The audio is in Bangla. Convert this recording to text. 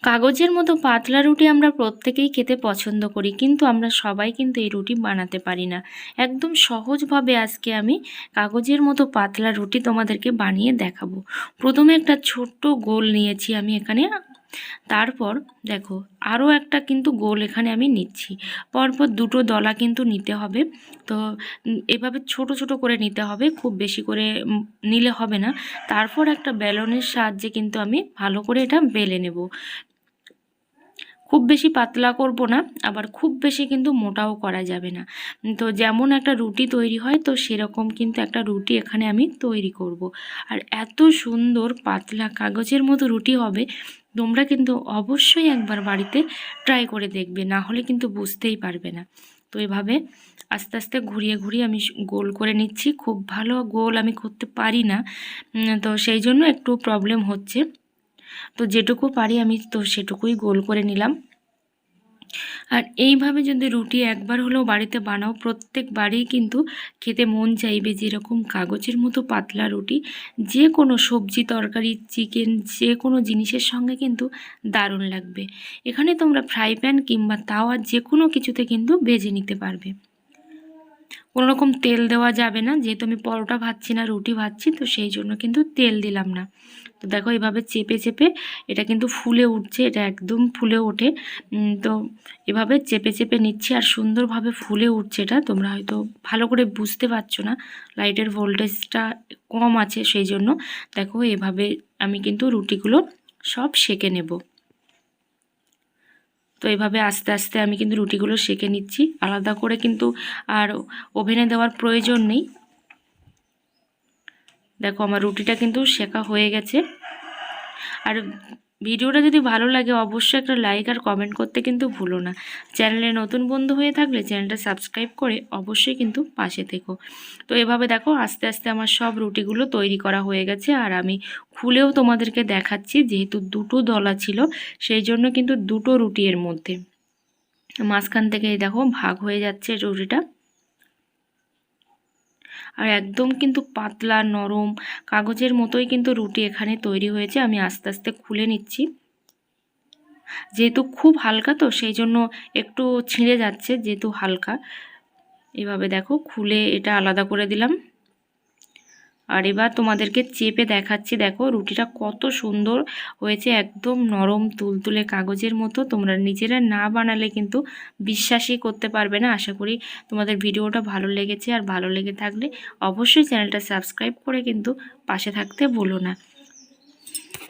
কাগজের মতো পাতলা রুটি আমরা প্রত্যেকেই খেতে পছন্দ করি, কিন্তু আমরা সবাই কিন্তু এই রুটি বানাতে পারি না। একদম সহজভাবে আজকে আমি কাগজের মতো পাতলা রুটি তোমাদেরকে বানিয়ে দেখাবো। প্রথমে একটা ছোট্ট গোল নিয়েছি আমি এখানে, তারপর দেখো আরও একটা কিন্তু গোল এখানে আমি নিচ্ছি। পরপর দুটো দলা কিন্তু নিতে হবে। তো এভাবে ছোট ছোট করে নিতে হবে, খুব বেশি করে নিলে হবে না। তারপর একটা বেলনের সাহায্যে কিন্তু আমি ভালো করে এটা বেলে নেব। খুব বেশি পাতলা করব না, আবার খুব বেশি কিন্তু মোটাও করা যাবে না। তো যেমন একটা রুটি তৈরি হয়, তো সেরকম কিন্তু একটা রুটি এখানে আমি তৈরি করব। আর এত সুন্দর পাতলা কাগজের মতো রুটি হবে, তোমরা কিন্তু অবশ্যই একবার বাড়িতে ট্রাই করে দেখবে, না হলে কিন্তু বুঝতেই পারবে না। তো এভাবে আস্তে আস্তে ঘুরিয়ে ঘুরিয়ে আমি গোল করে নিচ্ছি। খুব ভালো গোল আমি করতে পারি না, তো সেই জন্য একটু প্রবলেম হচ্ছে। তো যেটুকু পারি আমি তো সেটুকুই গোল করে নিলাম। আর এইভাবে যদি রুটি একবার হলেও বাড়িতে বানাও, প্রত্যেকবারই কিন্তু খেতে মন চাইবে যেরকম কাগজের মতো পাতলা রুটি। যে কোনো সবজি, তরকারি, চিকেন, যে কোনো জিনিসের সঙ্গে কিন্তু দারুণ লাগবে। এখানে তোমরা ফ্রাই প্যান কিংবা তাওয়া যে কোনো কিছুতে কিন্তু ভেজে নিতে পারবে। কোনো রকম তেল দেওয়া যাবে না, যেহেতু আমি পরোটা ভাজছি না, রুটি ভাজছি, তো সেই জন্য কিন্তু তেল দিলাম না। তো দেখো এভাবে চেপে চেপে এটা কিন্তু ফুলে উঠছে, এটা একদম ফুলে ওঠে। তো এভাবে চেপে চেপে নিচ্ছি আর সুন্দরভাবে ফুলে উঠছে। এটা তোমরা হয়তো ভালো করে বুঝতে পারছো না, লাইটের ভোল্টেজটা কম আছে সেই জন্য। দেখো এভাবে আমি কিন্তু রুটিগুলো সব সেঁকে নেব। তো এইভাবে আস্তে আস্তে আমি কিন্তু রুটিগুলো সেঁকে নিচ্ছি, আলাদা করে কিন্তু আর ওভেনে দেওয়ার প্রয়োজন নেই। দেখো আমার রুটিটা কিন্তু সেঁকা হয়ে গেছে। আর ভিডিওটা যদি ভালো লাগে অবশ্যই একটা লাইক আর কমেন্ট করতে কিন্তু ভুলো না। চ্যানেলে নতুন বন্ধু হয়ে থাকলে চ্যানেলটা সাবস্ক্রাইব করে অবশ্যই কিন্তু পাশে থেকো। তো এভাবে দেখো আস্তে আস্তে আমার সব রুটিগুলো তৈরি করা হয়ে গেছে। আর আমি খুলেও তোমাদেরকে দেখাচ্ছি, যেহেতু দুটো দলা ছিল সেই জন্য কিন্তু দুটো রুটি এর মধ্যে মাঝখান থেকে দেখো ভাগ হয়ে যাচ্ছে রুটিটা। আর একদম কিন্তু পাতলা নরম কাগজের মতোই কিন্তু রুটি এখানে তৈরি হয়েছে। আমি আস্তে আস্তে খুলে নিচ্ছি, যেহেতু খুব হালকা তো সেই জন্য একটু ছিঁড়ে যাচ্ছে, যেহেতু হালকা। এভাবে দেখো খুলে এটা আলাদা করে দিলাম। আর এবার তোমাদেরকে চেপে দেখাচ্ছি, দেখো রুটিটা কত সুন্দর হয়েছে, একদম নরম তুলতুলে কাগজের মতো। তোমরা নিজেরা না বানালে কিন্তু বিশ্বাসই করতে পারবে না। আশা করি তোমাদের ভিডিওটা ভালো লেগেছে, আর ভালো লেগে থাকলে অবশ্যই চ্যানেলটা সাবস্ক্রাইব করে কিন্তু পাশে থাকতে ভুলো না।